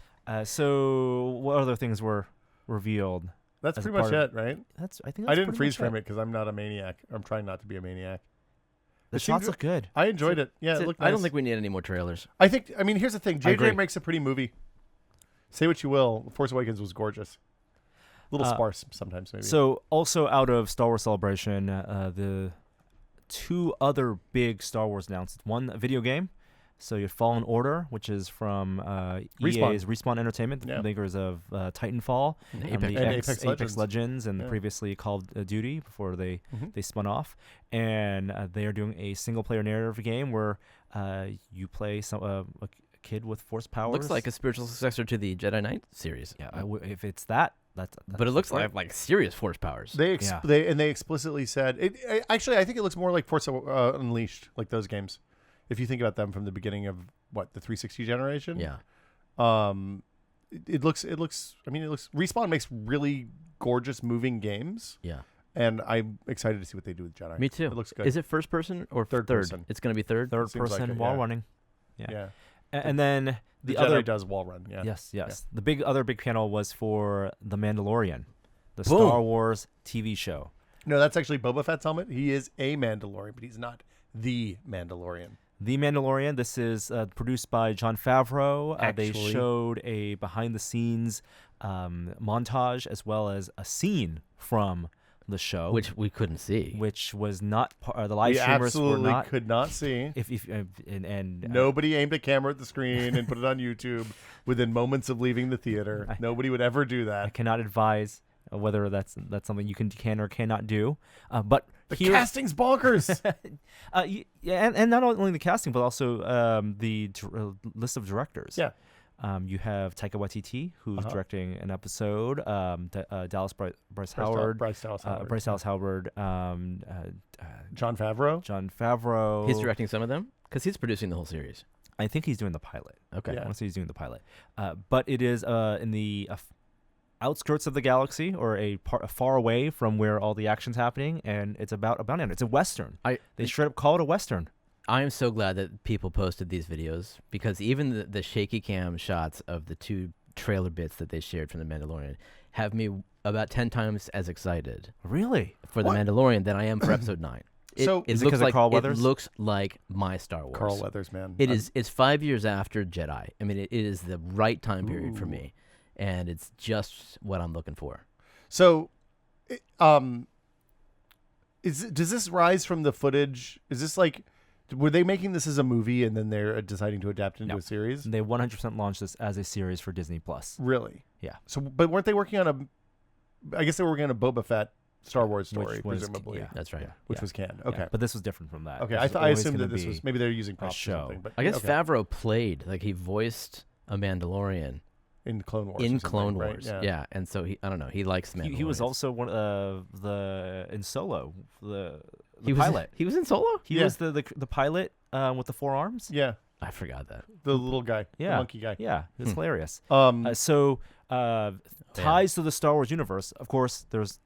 So what other things were revealed? That's As a pretty much part it, right? I think I that's didn't pretty freeze much frame it because I'm not a maniac. I'm trying not to be a maniac. The It seemed shots to- look good. I enjoyed it. Yeah, That's it it. looked I don't nice. think we need any more trailers. I mean, here's the thing. I agree. JJ makes a pretty movie. Say what you will. Force Awakens was gorgeous. A little sparse sometimes, maybe. So also out of Star Wars Celebration, the two other big Star Wars announcements. One, a video game. So you had Fallen Order, which is from EA's Respawn Entertainment, the Yeah. makers of Titanfall, And the Apex. And Apex Apex Legends, and Yeah. previously Call of Duty before they Mhm. spun off. And they are doing a single-player narrative game where you play a kid with force powers. Looks like a spiritual successor to the Jedi Knight series. Yeah, if it's that, But it looks like serious force powers. They Yeah. they explicitly said actually, I think it looks more like Force Unleashed, like those games. If you think about them from the beginning of the 360 generation. Yeah. It looks. I mean, Respawn makes really gorgeous moving games. Yeah. And I'm excited to see what they do with Jedi. Me too. It looks good. Is it first person or Third person. It's going to be third. Third Seems like person it, while yeah. running. Yeah. And then The the Jedi other does wall run. Yeah. Yes. The other big panel was for The Mandalorian, the Boom. Star Wars TV show. No, that's actually Boba Fett's helmet. He is a Mandalorian, but he's not the Mandalorian. The Mandalorian. This is produced by Jon Favreau. They Actually. showed a behind-the-scenes montage as well as a scene from the show, Which we couldn't see. which was not the live We streamers were absolutely not. could not see. If and Nobody aimed a camera at the screen and put it on YouTube within moments of leaving the theater. Nobody would ever do I that. cannot advise whether that's something you can or cannot do. But The here, casting's bonkers. yeah, and not only the casting, but also the list of directors. Yeah. You have Taika Waititi, who's directing an episode. Dallas Bryce Howard, Bryce Dallas Howard. Bryce Dallas Howard, John Favreau. John Favreau. He's directing some of them because he's producing the whole series. I think he's doing the pilot. Okay. Yeah. I want to say he's doing the pilot. But it is in the outskirts of the galaxy, or far away from where all the action's happening, and it's about a bounty hunter. It's a western. They straight up call it a western. I am so glad that people posted these videos because even the shaky cam shots of the 2 trailer bits that they shared from The Mandalorian have me about 10 times as excited Really? for The Mandalorian than I am for Episode 9. So- Is it looks 'cause of like Carl Weathers? It looks like my Star Wars. Carl Weathers, man. It's 5 years after Jedi. I mean, it is the right time period for me, and it's just what I'm looking for. So, does this rise from the footage? Is this like, were they making this as a movie and then they're deciding to adapt into No. a series? They 100% launched this as a series for Disney Plus. Really? Yeah. So, but weren't they working on I guess they were working on a Boba Fett Star Wars story, Which was- presumably, yeah. That's right. Yeah. which Yeah. was canon. Yeah, Okay. but this was different from that. Okay. This was I always assumed gonna that this be was maybe they're using props show. or something. But I guess okay. Favreau played, he voiced a Mandalorian in Clone Wars. or in something, Clone right? Wars. Yeah. Yeah, and so I don't know, he likes Mandalorian. He was also one of in Solo, the He was pilot. He was in Solo? He Yeah. was the pilot with the 4 arms. Yeah. I forgot that. The little guy. Yeah. The monkey guy. Yeah, it's hilarious. Um, Ties to the Star Wars universe. Of course, there's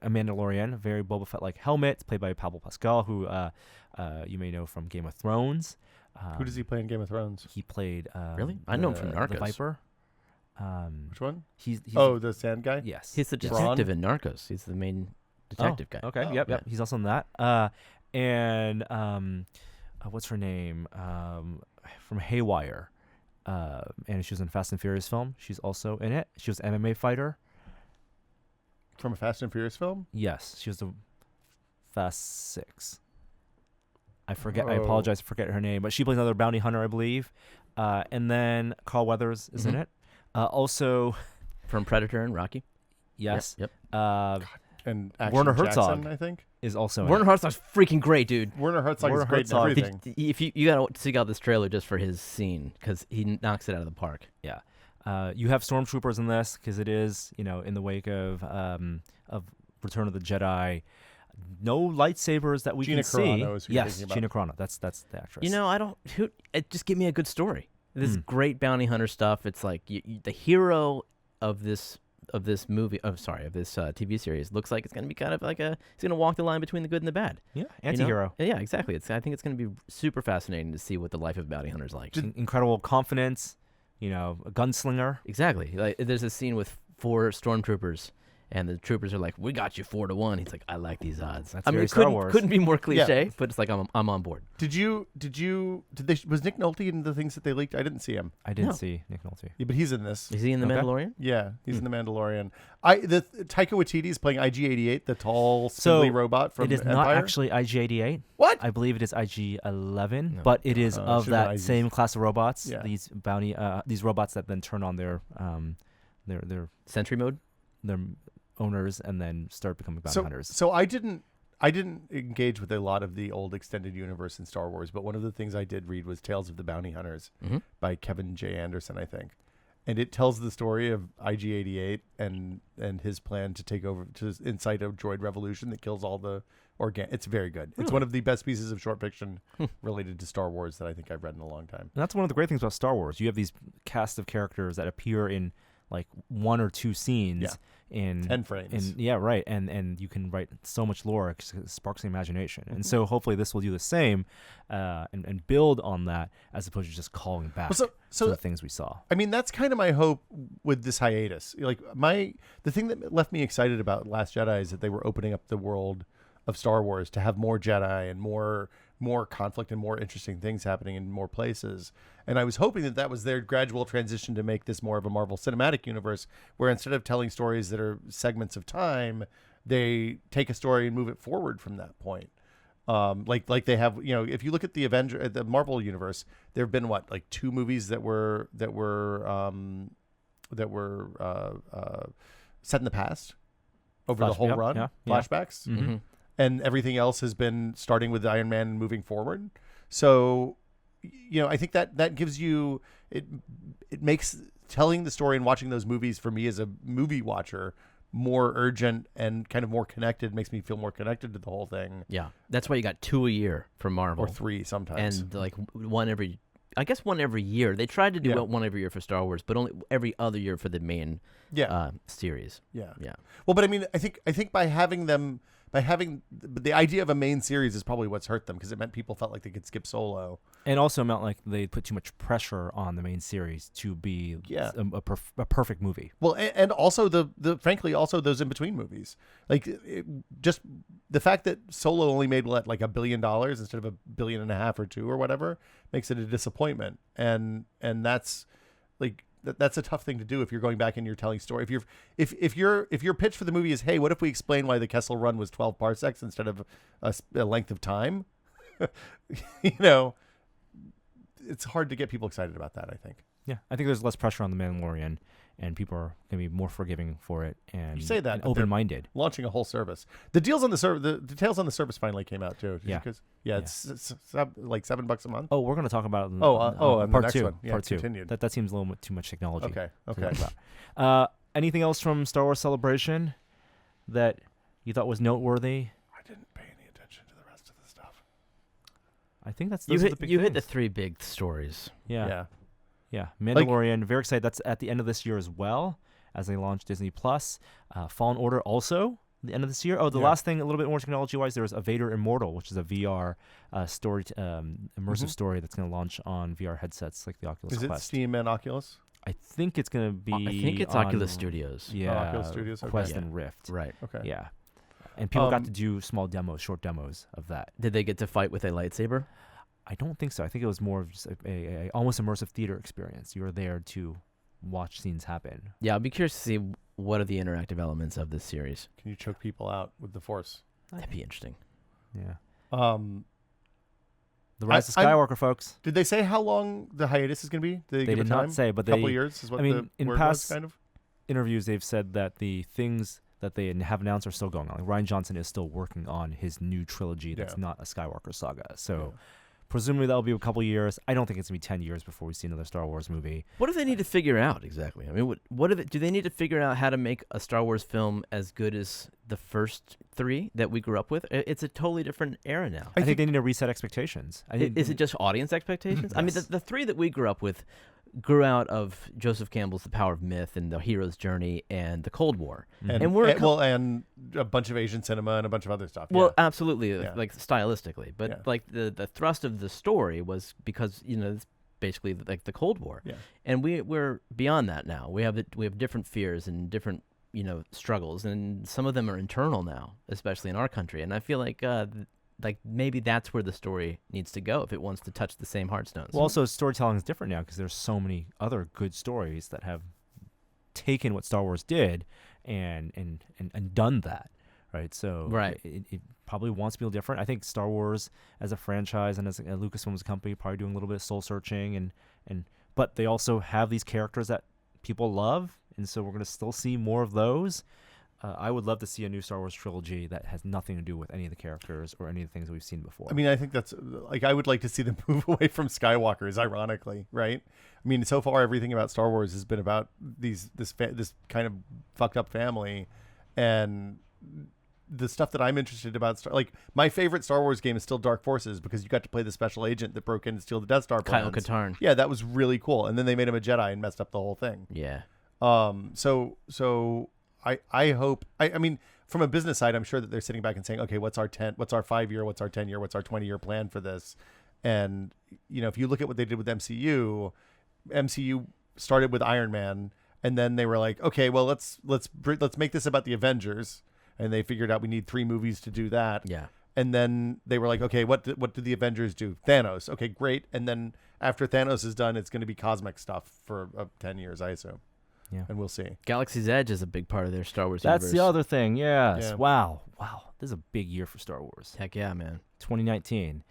a Mandalorian, a very Boba Fett-like helmet. It's played by Pablo Pascal, who you may know from Game of Thrones. who does he play in Game of Thrones? He played. Really? I know him from the Narcos. Viper. Which one? He's The sand guy? yes. He's the Yes. detective in Narcos. He's the main detective guy. Okay. Oh, Yep. yeah. He's also in that. And what's her name? From Haywire. And she was in Fast and Furious film. She's also in it. She was an MMA fighter. From a Fast and Furious film? Yes, she was the Fast 6. I forget. I Oh. apologize. I forget her name, but she plays another bounty hunter, I believe. And then Carl Weathers is in Mhm. it. Also, From Predator and Rocky. yes. Yep. And Action Werner Jackson, Herzog. I think. Is also Werner in it. Herzog's freaking great, dude. Werner Herzog Werner is great in Herzog. everything. If you gotta seek out this trailer just for his scene because he knocks it out of the park. Yeah. You have stormtroopers in this because it is, in the wake of Return of the Jedi. No lightsabers that we Gina can see. Carano is who you're Yes, thinking about. Gina Carano. That's the actress. I don't. Just give me a good story. This great bounty hunter stuff. It's like the hero of this movie. Of this TV series looks like it's gonna be kind of like he's gonna walk the line between the good and the bad. Yeah, you know? anti-hero. Yeah, exactly. I think it's gonna be super fascinating to see what the life of a bounty hunter is like. Incredible confidence. A gunslinger. Exactly. Like there's a scene with 4 stormtroopers. And the troopers are like, "We got you 4-1." He's like, "I like these odds." That's I mean, very it Star Wars. couldn't be more cliche, but it's like I'm on board. Did was Nick Nolte in the things that they leaked? I didn't see him. I didn't No. see Nick Nolte. Yeah, but he's in this. Is he in the Okay. Mandalorian? Yeah, he's in the Mandalorian. Taika Waititi is playing IG-88, the tall, So, spindly robot from It is Empire. not actually IG-88. What? I believe it is IG-11, No. but it is Oh, of should've been that IGs. same class of robots. Yeah. These robots that then turn on their Sentry mode. owners and then start becoming bounty hunters. So I didn't engage with a lot of the old extended universe in Star Wars, but one of the things I did read was Tales of the Bounty Hunters Mhm. by Kevin J. Anderson, I think. and it tells the story of IG-88 and his plan to take over, to incite a droid revolution that kills all the It's very good. It's one of the best pieces of short fiction related to Star Wars that I think I've read in a long time. And that's one of the great things about Star Wars. You have these cast of characters that appear in like 1 or 2 scenes in 10 frames. Right. And you can write so much lore. It sparks the imagination. And so hopefully this will do the same and build on that as opposed to just calling back to the things we saw. I mean, that's kind of my hope with this hiatus. Like the thing that left me excited about Last Jedi is that they were opening up the world of Star Wars to have more Jedi and more conflict and more interesting things happening in more places. And I was hoping that was their gradual transition to make this more of a Marvel Cinematic Universe, where instead of telling stories that are segments of time, they take a story and move it forward from that point. Like they have, if you look at the Marvel universe, there have been like 2 movies that were set in the past over the whole run, flashbacks. Mm-hmm. And everything else has been starting with Iron Man and moving forward. So, I think that gives you, it makes telling the story and watching those movies for me as a movie watcher more urgent and kind of more connected, makes me feel more connected to the whole thing. Yeah. That's why you got 2 a year from Marvel. Or 3 sometimes. And like one every year. They tried to do one every year for Star Wars, but only every other year for the main series. Yeah. Yeah. Well, but I mean, I think by having the idea of a main series is probably what's hurt them, because it meant people felt like they could skip Solo. And also meant like they put too much pressure on the main series to be a perfect movie. Well, and also the frankly also those in between movies, like just the fact that Solo only made like $1 billion instead of $1.5 billion or 2 or whatever makes it a disappointment. And that's like that's a tough thing to do if you're going back and you're telling story. If your pitch for the movie is, hey, what if we explain why the Kessel Run was 12 parsecs instead of a length of time? It's hard to get people excited about that, I think. Yeah, I think there's less pressure on the Mandalorian, and people are going to be more forgiving for it and, you say that, and open-minded. Launching a whole service. The deals on the details on the service finally came out too. It's like $7 a month. Oh, we're going to talk about and part the next 2. one. Yeah, part 2. continued. That seems a little bit too much technology. Okay. to talk about. Anything else from Star Wars Celebration that you thought was noteworthy? I didn't pay any attention to the rest of the stuff. I think that's you those are the big hit the things. 3 big stories. Yeah, Mandalorian, very excited. That's at the end of this year as well, as they launch Disney Plus. Fallen Order also the end of this year. Oh, the last thing, a little bit more technology-wise, there was a Vader Immortal, which is a VR story, immersive story that's going to launch on VR headsets like the Oculus Quest. Is it Steam and Oculus? I think it's going to be. I think it's on, Oculus Studios. Yeah, Oculus Studios. Okay. Quest and Rift. Right. Okay. Yeah, and people got to do short demos of that. Did they get to fight with a lightsaber? I don't think so. I think it was more of just a almost immersive theater experience. You were there to watch scenes happen. Yeah, I'll be curious to see what are the interactive elements of this series. Can you choke people out with the Force? That'd be interesting. Yeah. The Rise of Skywalker, folks. Did they say how long the hiatus is going to be? Did They give did a time? not say, but a couple years is what the in word past was, kind of. interviews, they've said that the things that they have announced are still going on. Like Rian Johnson is still working on his new trilogy that's not a Skywalker saga. So presumably that'll be a couple years. I don't think it's going to be 10 years before we see another Star Wars movie. What do they need to figure out exactly? I mean, do they need to figure out how to make a Star Wars film as good as the first 3 that we grew up with? It's a totally different era now. I think they need to reset expectations. Is it just audience expectations? I mean, the 3 that we grew up with grew out of Joseph Campbell's The Power of Myth and The Hero's Journey and The Cold War. And a bunch of Asian cinema and a bunch of other stuff. Well, absolutely, like stylistically. But like the thrust of the story was because, it's basically like the Cold War. Yeah. And we're beyond that now. We have different fears and different, struggles, and some of them are internal now, especially in our country. And I feel like maybe that's where the story needs to go if it wants to touch the same heartstones. Well, also storytelling is different now because there's so many other good stories that have taken what Star Wars did and done that, right? So it probably wants to be a little different. I think Star Wars as a franchise and as a Lucasfilm's company probably doing a little bit of soul searching but they also have these characters that people love, and so we're going to still see more of those. I would love to see a new Star Wars trilogy that has nothing to do with any of the characters or any of the things that we've seen before. I mean, I think that's like I would like to see them move away from Skywalkers. Ironically, right? I mean, so far everything about Star Wars has been about this kind of fucked up family, and the stuff that I'm interested about. Like my favorite Star Wars game is still Dark Forces because you got to play the special agent that broke in and steal the Death Star plans. Kylo Katarn. Yeah, that was really cool. And then they made him a Jedi and messed up the whole thing. Yeah. So I hope. I mean, from a business side, I'm sure that they're sitting back and saying, okay, what's our 5-year, what's our 10-year, what's our 20-year plan for this? And if you look at what they did with MCU started with Iron Man, and then they were like, okay, well let's make this about the Avengers, and they figured out we need 3 movies to do that. Yeah. And then they were like, okay, what did the Avengers do? Thanos. Okay, great. And then after Thanos is done, it's going to be cosmic stuff for 10 years, I assume. Yeah. And we'll see. Galaxy's Edge is a big part of their Star Wars That's universe. the other thing. Yes. Yeah. Wow. This is a big year for Star Wars. Heck yeah, man. 2019.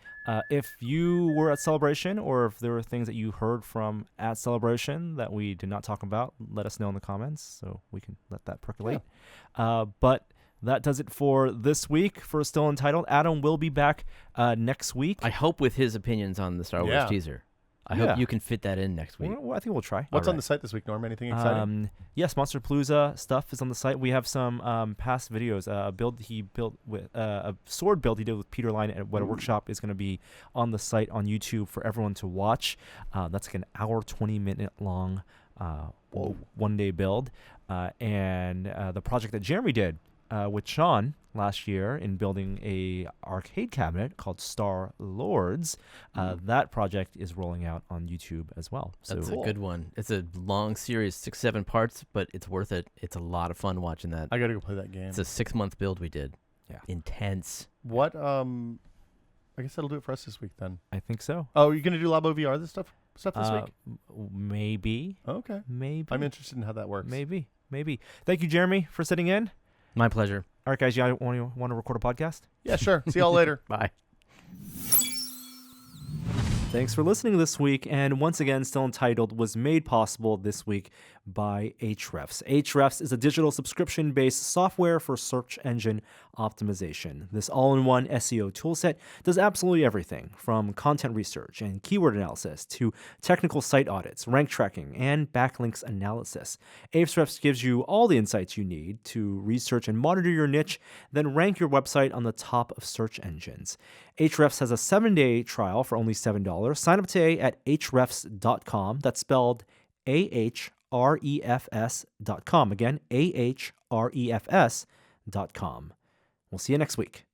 If you were at Celebration, or if there were things that you heard from at Celebration that we did not talk about, let us know in the comments so we can let that percolate. But that does it for this week for Still Untitled. Adam will be back next week. I hope with his opinions on the Star Wars teaser. I hope you can fit that in next week. Well, I think we'll try. What's on the site this week, Norm? Anything exciting? Yes, Monster Palooza stuff is on the site. We have some past videos. A build he built with a sword build he did with Peter Line at Weta Workshop is going to be on the site on YouTube for everyone to watch. That's like an hour, 20-minute long one-day build. And the project that Jeremy did with Sean last year in building a arcade cabinet called Star Lords. That project is rolling out on YouTube as well. That's a good one. It's a long series, 6-7 parts, but it's worth it. It's a lot of fun watching that. I got to go play that game. It's a 6-month build we did. Yeah. Intense. What? I guess that'll do it for us this week then. I think so. Oh, you're gonna do Labo VR this stuff this week? Maybe. Okay. Maybe. I'm interested in how that works. Maybe. Thank you, Jeremy, for sitting in. My pleasure. All right, guys, you want to record a podcast? Yeah, sure. See y'all later. Bye. Thanks for listening this week. And once again, Still Untitled was made possible this week by Ahrefs. Ahrefs is a digital subscription-based software for search engine optimization. This all-in-one SEO toolset does absolutely everything from content research and keyword analysis to technical site audits, rank tracking, and backlinks analysis. Ahrefs gives you all the insights you need to research and monitor your niche, then rank your website on the top of search engines. Ahrefs has a 7-day trial for only $7. Sign up today at ahrefs.com. That's spelled ahrefs.com. Again, ahrefs.com. We'll see you next week.